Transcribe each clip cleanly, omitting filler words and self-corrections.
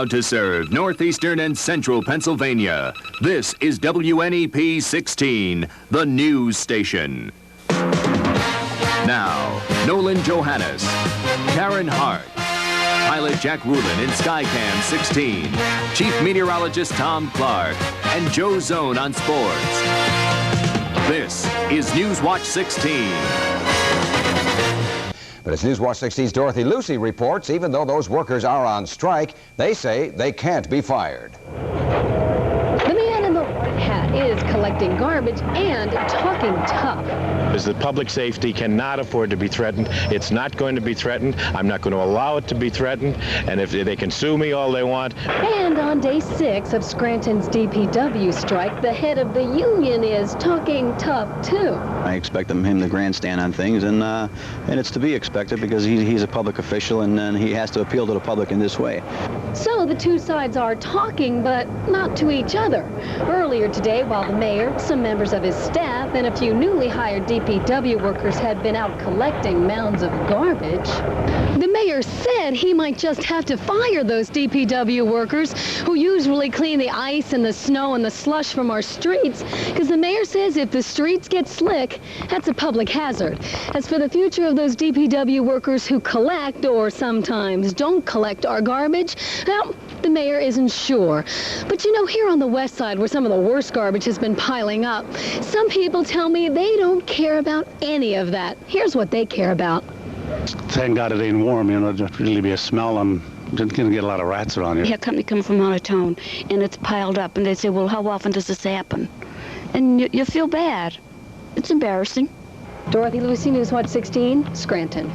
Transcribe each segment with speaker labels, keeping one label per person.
Speaker 1: Proud to serve northeastern and central Pennsylvania. This is WNEP 16, the news station. Now, Nolan Johannes, Karen Harch, pilot Jack Rulin in Skycam 16, Chief Meteorologist Tom Clark, and Joe Zone on sports. This is Newswatch 16.
Speaker 2: But as Newswatch 16's Dorothy Lucey reports, even though those workers are on strike, they say they can't be fired.
Speaker 3: The man in the white hat is collecting garbage and talking tough.
Speaker 4: The public safety cannot afford to be threatened. It's not going to be threatened. I'm not going to allow it to be threatened. And if they can sue me all they want.
Speaker 3: And on day 6 of Scranton's DPW strike, the head of the union is talking tough, too.
Speaker 5: I expect him to grandstand on things, and it's to be expected because he's a public official, and he has to appeal to the public in this way.
Speaker 3: So the two sides are talking, but not to each other. Earlier today, while the mayor, some members of his staff, and a few newly hired DPW workers had been out collecting mounds of garbage, the mayor said he might just have to fire those DPW workers who usually clean the ice and the snow and the slush from our streets, because the mayor says if the streets get slick, that's a public hazard. As for the future of those DPW workers who collect or sometimes don't collect our garbage, well, the mayor isn't sure. But you know, here on the west side, where some of the worst garbage has been piling up, some people tell me they don't care about any of that. Here's what they care about.
Speaker 6: Thank God it ain't warm, you know, there'd really be a smell. I'm going to get a lot of rats around here.
Speaker 7: We have company coming from out of town, and it's piled up, and they say, well, how often does this happen? And you feel bad. It's embarrassing.
Speaker 3: Dorothy Lucey, Newswatch 16, Scranton.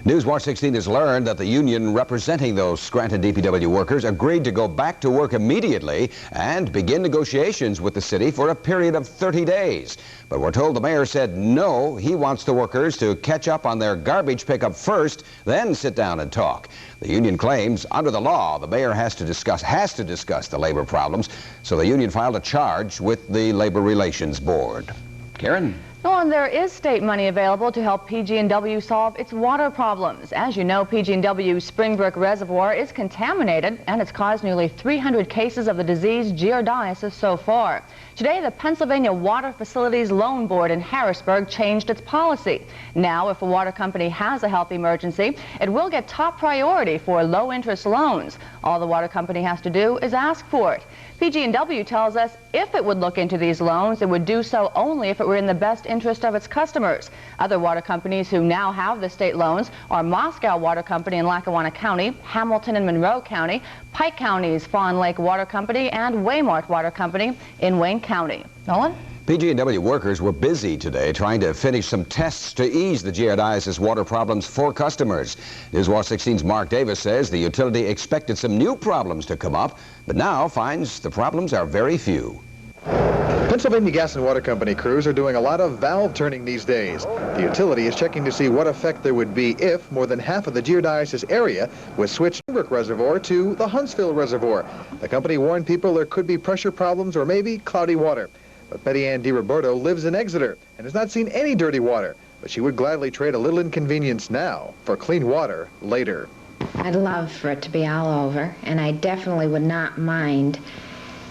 Speaker 2: Newswatch 16 has learned that the union representing those Scranton DPW workers agreed to go back to work immediately and begin negotiations with the city for a period of 30 days. But we're told the mayor said no, he wants the workers to catch up on their garbage pickup first, then sit down and talk. The union claims under the law the mayor has to discuss the labor problems, so the union filed a charge with the Labor Relations Board. Karen?
Speaker 8: Nolan, there is state money available to help PG&W solve its water problems. As you know, PG&W Springbrook Reservoir is contaminated, and it's caused nearly 300 cases of the disease giardiasis so far. Today, the Pennsylvania Water Facilities Loan Board in Harrisburg changed its policy. Now, if a water company has a health emergency, it will get top priority for low-interest loans. All the water company has to do is ask for it. PG&W tells us if it would look into these loans, it would do so only if it were in the best interest of its customers. Other water companies who now have the state loans are Moscow Water Company in Lackawanna County, Hamilton and Monroe County, Pike County's Fawn Lake Water Company, and Waymart Water Company in Wayne County. Nolan?
Speaker 2: PG&W workers were busy today trying to finish some tests to ease the giardiasis water problems for customers. Newswatch 16's Mark Davis says the utility expected some new problems to come up, but now finds the problems are very few.
Speaker 9: Pennsylvania Gas and Water Company crews are doing a lot of valve turning these days. The utility is checking to see what effect there would be if more than half of the giardiasis area was switched from Springbrook Reservoir to the Huntsville Reservoir. The company warned people there could be pressure problems or maybe cloudy water. But Betty Ann DiRoberto lives in Exeter and has not seen any dirty water, but she would gladly trade a little inconvenience now for clean water later.
Speaker 10: I'd love for it to be all over, and I definitely would not mind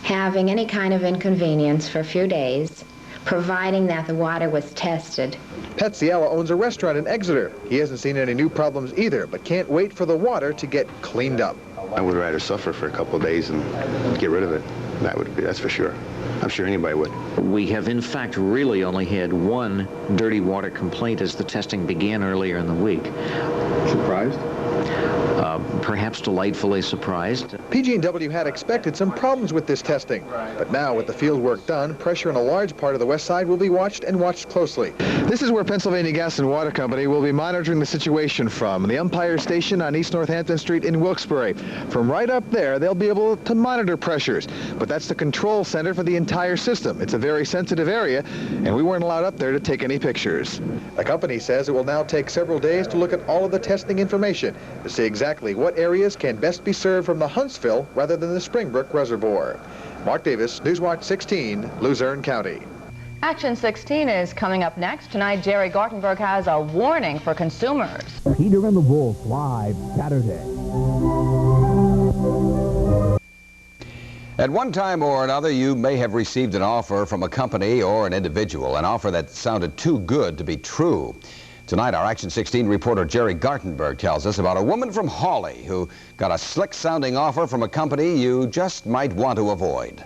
Speaker 10: having any kind of inconvenience for a few days, providing that the water was tested.
Speaker 9: Pat Ciala owns a restaurant in Exeter. He hasn't seen any new problems either, but can't wait for the water to get cleaned up.
Speaker 11: I would rather suffer for a couple of days and get rid of it. That's for sure. I'm sure anybody would.
Speaker 12: We have, in fact, really only had one dirty water complaint as the testing began earlier in the week.
Speaker 11: Surprised?
Speaker 12: Perhaps delightfully surprised.
Speaker 9: PG&W had expected some problems with this testing, but now with the field work done, pressure in a large part of the west side will be watched and watched closely. This is where Pennsylvania Gas and Water Company will be monitoring the situation from, the Umpire Station on East Northampton Street in Wilkes-Barre. From right up there, they'll be able to monitor pressures, but that's the control center for the entire system. It's a very sensitive area, and we weren't allowed up there to take any pictures. The company says it will now take several days to look at all of the testing information to see exactly what areas can best be served from the Huntsville rather than the Springbrook Reservoir. Mark Davis, Newswatch 16, Luzerne County.
Speaker 8: Action 16 is coming up next. Tonight, Gerry Gartenberg has a warning for consumers.
Speaker 13: Peter and the Wolf live Saturday.
Speaker 2: At one time or another, you may have received an offer from a company or an individual, an offer that sounded too good to be true. Tonight, our Action 16 reporter Gerry Gartenberg tells us about a woman from Hawley who got a slick-sounding offer from a company you just might want to avoid.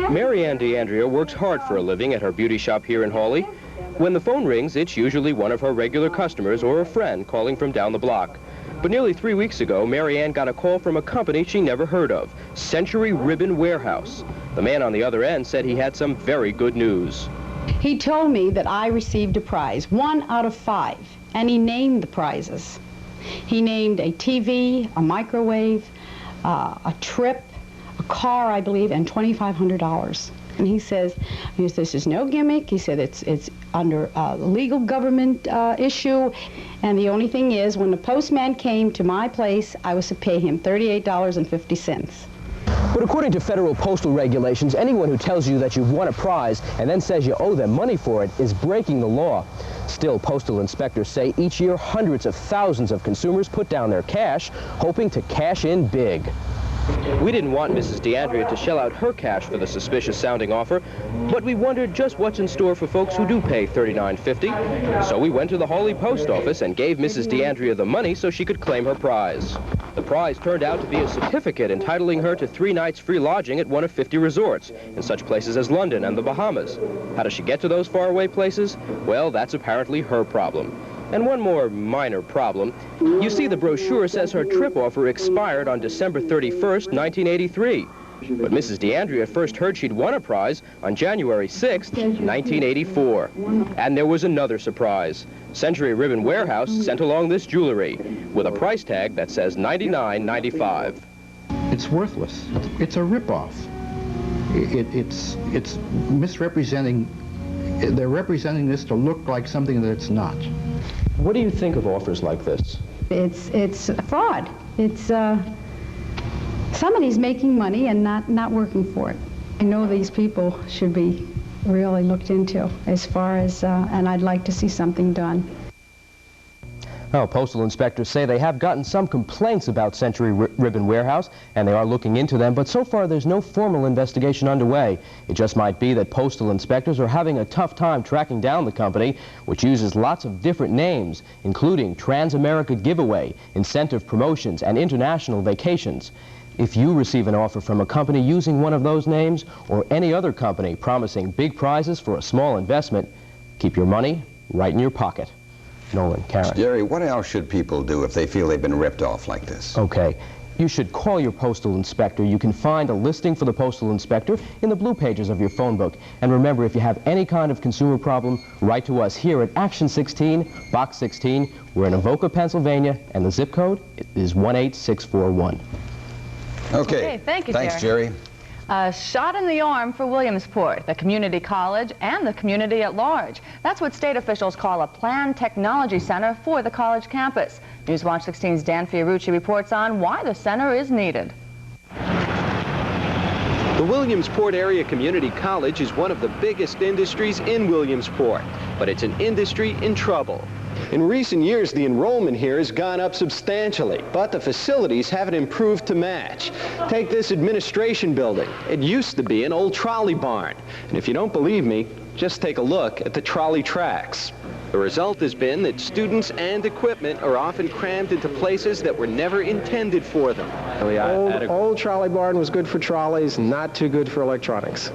Speaker 13: Mary Ann DeAndrea works hard for a living at her beauty shop here in Hawley. When the phone rings, it's usually one of her regular customers or a friend calling from down the block. But nearly 3 weeks ago, Mary Ann got a call from a company she never heard of, Century Ribbon Warehouse. The man on the other end said he had some very good news.
Speaker 14: He told me that I received a prize, 1 out of 5, and he named the prizes. He named a TV, a microwave, a trip, a car, I believe, and $2,500. And he says, this is no gimmick. He said it's under a legal government issue. And the only thing is, when the postman came to my place, I was to pay him $38.50.
Speaker 15: But according to federal postal regulations, anyone who tells you that you've won a prize and then says you owe them money for it is breaking the law. Still, postal inspectors say each year hundreds of thousands of consumers put down their cash, hoping to cash in big.
Speaker 13: We didn't want Mrs. DeAndrea to shell out her cash for the suspicious-sounding offer, but we wondered just what's in store for folks who do pay $39.50. So we went to the Hawley post office and gave Mrs. DeAndrea the money so she could claim her prize. The prize turned out to be a certificate entitling her to 3 nights free lodging at one of 50 resorts in such places as London and the Bahamas. How does she get to those faraway places? Well, that's apparently her problem. And one more minor problem. You see, the brochure says her trip offer expired on December 31st, 1983. But Mrs. DeAndrea first heard she'd won a prize on January 6th, 1984. And there was another surprise. Century Ribbon Warehouse sent along this jewelry with a price tag that says $99.95.
Speaker 16: It's worthless. It's a ripoff. It's misrepresenting. They're representing this to look like something that it's not.
Speaker 13: What do you think of offers like this?
Speaker 14: It's a fraud. It's somebody's making money and not working for it. I know these people should be really looked into as far as, and I'd like to see something done.
Speaker 15: Well, postal inspectors say they have gotten some complaints about Century Ribbon Warehouse, and they are looking into them, but so far there's no formal investigation underway. It just might be that postal inspectors are having a tough time tracking down the company, which uses lots of different names, including Trans-America Giveaway, Incentive Promotions, and International Vacations. If you receive an offer from a company using one of those names, or any other company promising big prizes for a small investment, keep your money right in your pocket. Nolan, Karen.
Speaker 2: Gerry, what else should people do if they feel they've been ripped off like this?
Speaker 15: Okay. You should call your postal inspector. You can find a listing for the postal inspector in the blue pages of your phone book. And remember, if you have any kind of consumer problem, write to us here at Action 16, Box 16. We're in Avoca, Pennsylvania, and the zip code is 18641.
Speaker 2: Okay.
Speaker 8: Thank you,
Speaker 2: Thanks, Gerry.
Speaker 8: A shot in the arm for Williamsport, the community college, and the community at large. That's what state officials call a planned technology center for the college campus. Newswatch 16's Dan Fiorucci reports on why the center is needed.
Speaker 17: The Williamsport Area Community College is one of the biggest industries in Williamsport, but it's an industry in trouble. In recent years, the enrollment here has gone up substantially, but the facilities haven't improved to match. Take this administration building. It used to be an old trolley barn. And if you don't believe me, just take a look at the trolley tracks. The result has been that students and equipment are often crammed into places that were never intended for them.
Speaker 18: Old trolley barn was good for trolleys, not too good for electronics.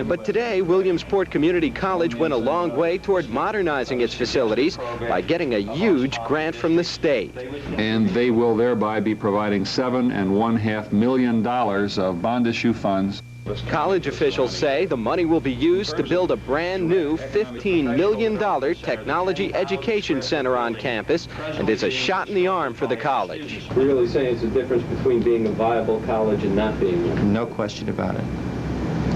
Speaker 17: But today, Williamsport Community College went a long way toward modernizing its facilities by getting a huge grant from the state.
Speaker 19: And they will thereby be providing $7.5 million of bond issue funds.
Speaker 17: College officials say the money will be used to build a brand new $15 million technology education center on campus, and it's a shot in the arm for the college.
Speaker 20: We're really saying it's a difference between being a viable college and not being one.
Speaker 21: No question about it.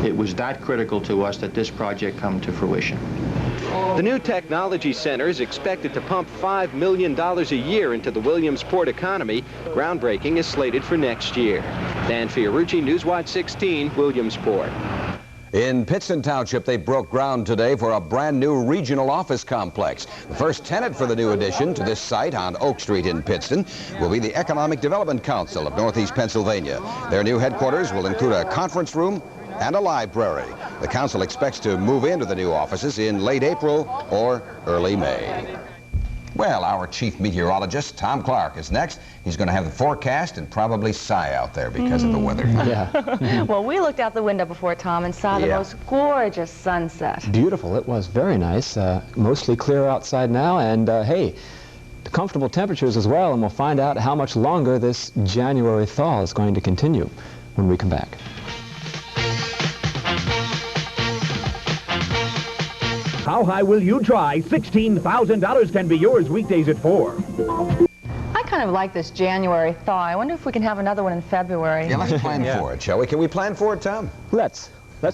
Speaker 21: It was that critical to us that this project come to fruition.
Speaker 17: The new technology center is expected to pump $5 million a year into the Williamsport economy. Groundbreaking is slated for next year. Dan Fiorucci, Newswatch 16, Williamsport.
Speaker 2: In Pittston Township, they broke ground today for a brand new regional office complex. The first tenant for the new addition to this site on Oak Street in Pittston will be the Economic Development Council of Northeast Pennsylvania. Their new headquarters will include a conference room and a library. The council expects to move into the new offices in late April or early May. Well, our chief meteorologist, Tom Clark, is next. He's going to have the forecast and probably sigh out there because of the weather.
Speaker 8: Yeah. Well, we looked out the window before, Tom, and saw the most gorgeous sunset.
Speaker 1: Beautiful. It was very nice. Mostly clear outside now, and hey, comfortable temperatures as well, and we'll find out how much longer this January thaw is going to continue when we come back.
Speaker 22: How high will you try? $16,000 can be yours weekdays at 4.
Speaker 8: I kind of like this January thaw. I wonder if we can have another one in February.
Speaker 2: Yeah, let's plan for it, shall we? Can we plan for it, Tom?
Speaker 1: Let's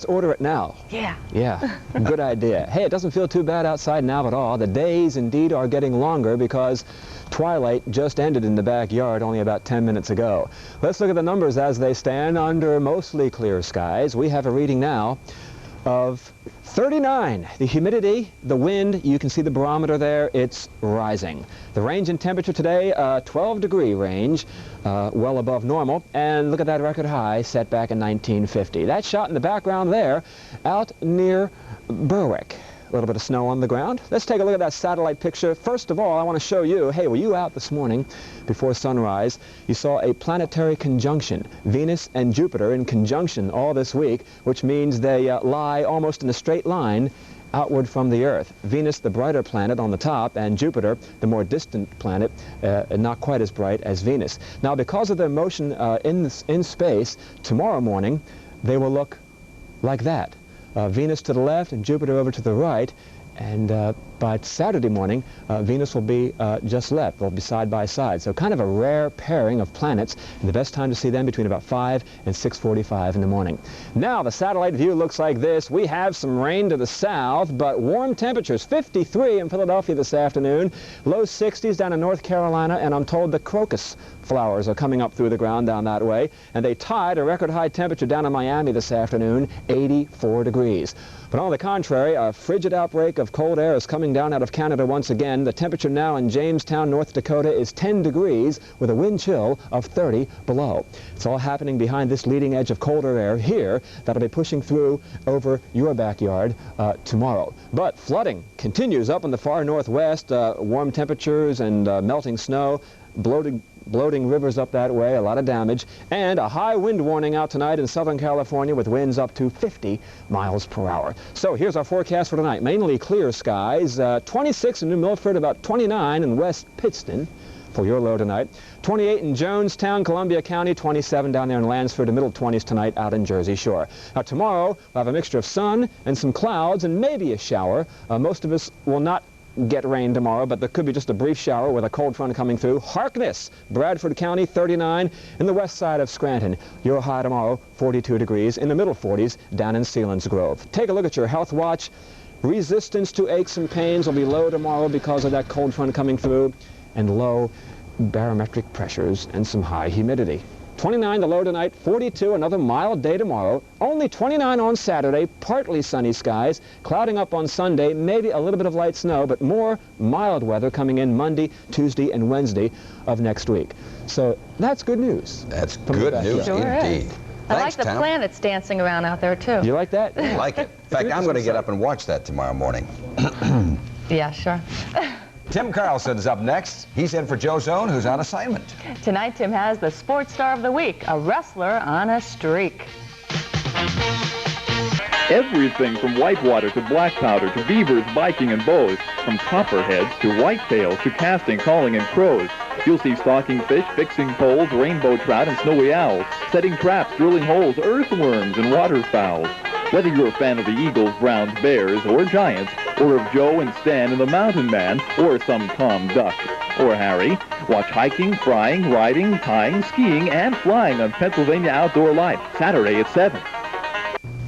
Speaker 1: order it now.
Speaker 8: Yeah.
Speaker 1: Yeah, good idea. Hey, it doesn't feel too bad outside now at all. The days indeed are getting longer because twilight just ended in the backyard only about 10 minutes ago. Let's look at the numbers as they stand under mostly clear skies. We have a reading now of 39. The humidity, the wind, you can see the barometer there, it's rising. The range in temperature today, 12-degree range, well above normal. And look at that record high set back in 1950. That shot in the background there, out near Berwick. A little bit of snow on the ground. Let's take a look at that satellite picture. First of all, I want to show you, hey, were you out this morning before sunrise? You saw a planetary conjunction, Venus and Jupiter in conjunction all this week, which means they lie almost in a straight line outward from the Earth. Venus, the brighter planet on the top, and Jupiter, the more distant planet, not quite as bright as Venus. Now, because of their motion in space, tomorrow morning, they will look like that. Venus to the left and Jupiter over to the right, and by Saturday morning, Venus will be just left. They'll be side by side. So kind of a rare pairing of planets, and the best time to see them between about 5 and 6:45 in the morning. Now, the satellite view looks like this. We have some rain to the south, but warm temperatures, 53 in Philadelphia this afternoon, low 60s down in North Carolina, and I'm told the crocus flowers are coming up through the ground down that way, and they tied a record high temperature down in Miami this afternoon, 84 degrees. But on the contrary, a frigid outbreak of cold air is coming down out of Canada once again. The temperature now in Jamestown, North Dakota is 10 degrees with a wind chill of 30 below. It's all happening behind this leading edge of colder air here that'll be pushing through over your backyard tomorrow. But flooding continues up in the far northwest, warm temperatures and melting snow, bloating rivers up that way, a lot of damage, and a high wind warning out tonight in Southern California with winds up to 50 miles per hour. So here's our forecast for tonight. Mainly clear skies, 26 in New Milford, about 29 in West Pittston for your low tonight, 28 in Jonestown, Columbia County, 27 down there in Lansford, the middle 20s tonight out in Jersey Shore. Now tomorrow, we'll have a mixture of sun and some clouds and maybe a shower. Most of us will not get rain tomorrow, but there could be just a brief shower with a cold front coming through. Harkness, Bradford County, 39 in the west side of Scranton. Your high tomorrow, 42 degrees, in the middle 40s down in Selinsgrove. Take a look at your health watch. Resistance to aches and pains will be low tomorrow because of that cold front coming through, and low barometric pressures and some high humidity. 29 the low tonight, 42, another mild day tomorrow, only 29 on Saturday, partly sunny skies, clouding up on Sunday, maybe a little bit of light snow, but more mild weather coming in Monday, Tuesday, and Wednesday of next week. So that's good news.
Speaker 2: That's good news
Speaker 8: Sure
Speaker 2: indeed.
Speaker 8: Is. I like the planets dancing around out there, too.
Speaker 1: You like that?
Speaker 2: I like it. In fact, I'm going to get up and watch that tomorrow morning.
Speaker 8: Yeah, sure.
Speaker 2: Tim Karlson's up next. He's in for Joe Zone, who's on assignment.
Speaker 8: Tonight, Tim has the sports star of the week, a wrestler on a streak.
Speaker 23: Everything from whitewater to black powder to beavers, biking, and bows. From copperheads to whitetails to casting, calling, and crows. You'll see stalking fish, fixing poles, rainbow trout, and snowy owls. Setting traps, drilling holes, earthworms, and waterfowls. Whether you're a fan of the Eagles, Browns, Bears, or Giants, or of Joe and Stan and the Mountain Man, or some Tom Duck, or Harry, watch hiking, frying, riding, tying, skiing, and flying on Pennsylvania Outdoor Life, Saturday at 7.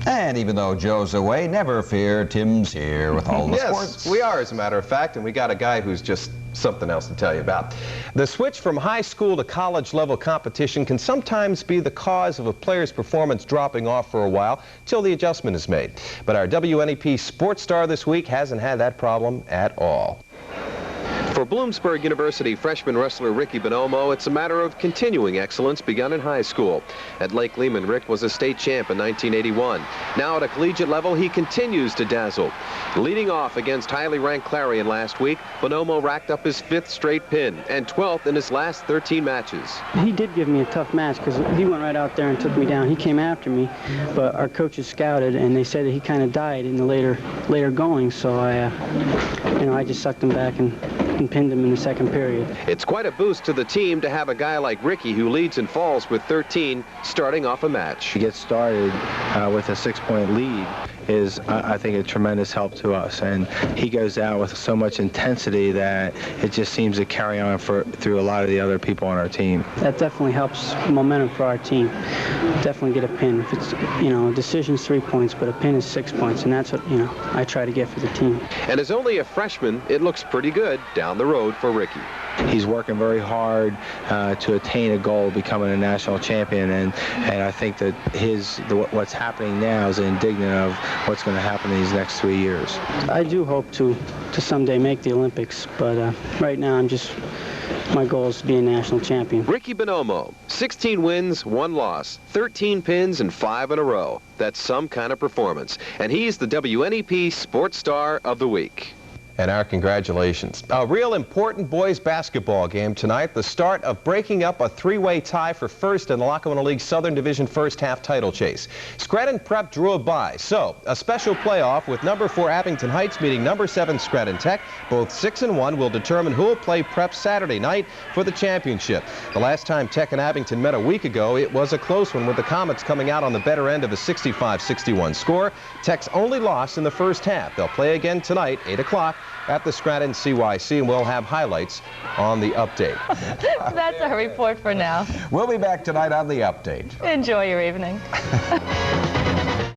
Speaker 2: And even though Joe's away, never fear, Tim's here with all the sports.
Speaker 24: Yes, we are, as a matter of fact, and we got a guy who's just
Speaker 4: something else to tell you about. The switch from high school to college level competition can sometimes be the cause of a player's performance dropping off for a while till the adjustment is made. But our WNEP sports star this week hasn't had that problem at all.
Speaker 17: For Williamsport University freshman wrestler Ricky Bonomo, it's a matter of continuing excellence begun in high school. At Lake Lehman, Rick was a state champ in 1981. Now at a collegiate level, he continues to dazzle. Leading off against highly ranked Clarion last week, Bonomo racked up his 5th straight pin and 12th in his last 13 matches.
Speaker 5: He did give me a tough match because he went right out there and took me down. He came after me, but our coaches scouted and they said that he kind of died in the later going, so I just sucked him back and pinned him in the second period.
Speaker 17: It's quite a boost to the team to have a guy like Ricky, who leads and falls with 13, starting off a match.
Speaker 6: To get started with a 6-point lead is, I think, a tremendous help to us. And he goes out with so much intensity that it just seems to carry on through a lot of the other people on our team.
Speaker 5: That definitely helps momentum for our team. Definitely get a pin. If it's, a decision's 3 points, but a pin is 6 points, and that's what, I try to get for the team.
Speaker 17: And as only a freshman, it looks pretty good down the road for Ricky.
Speaker 6: He's working very hard to attain a goal, becoming a national champion, and I think that what's happening now is indicative of what's going to happen in these next 3 years.
Speaker 5: I do hope to someday make the Olympics, but right now my goal is to be a national champion.
Speaker 17: Ricky Bonomo, 16 wins, 1 loss, 13 pins, and 5 in a row. That's some kind of performance. And he's the WNEP Sports Star of the Week.
Speaker 4: And our congratulations. A real important boys basketball game tonight, the start of breaking up a 3-way tie for first in the Lackawanna League Southern Division first half title chase. Scranton Prep drew a bye, so a special playoff with number 4 Abington Heights meeting number 7 Scranton Tech. Both 6-1 will determine who will play Prep Saturday night for the championship. The last time Tech and Abington met a week ago, it was a close one with the Comets coming out on the better end of a 65-61 score. Tech's only loss in the first half. They'll play again tonight, 8 o'clock. At the Scranton CYC, and we'll have highlights on the update.
Speaker 8: That's our report for now.
Speaker 2: We'll be back tonight on the update.
Speaker 8: Enjoy your evening.